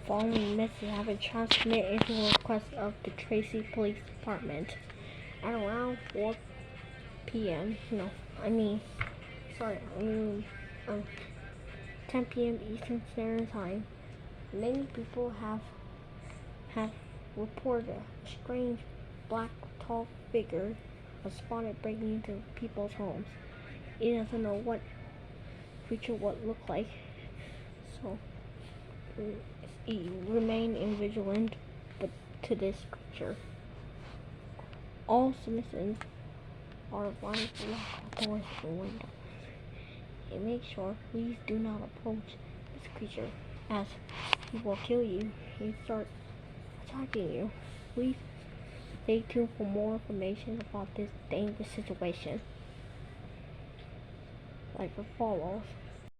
following message have been transmitted into a request of the Tracy Police Department at around 4 p.m. No, I mean 10 p.m. Eastern Standard Time. Many people have reported a strange black tall figure was spotted breaking into people's homes. He doesn't know what creature would look like, so he remain vigilant but to this creature. All citizens are advised to lock doors and windows and make sure please do not approach this creature as he will kill you and start attacking you. Please stay tuned for more information about this dangerous situation. Like it follows.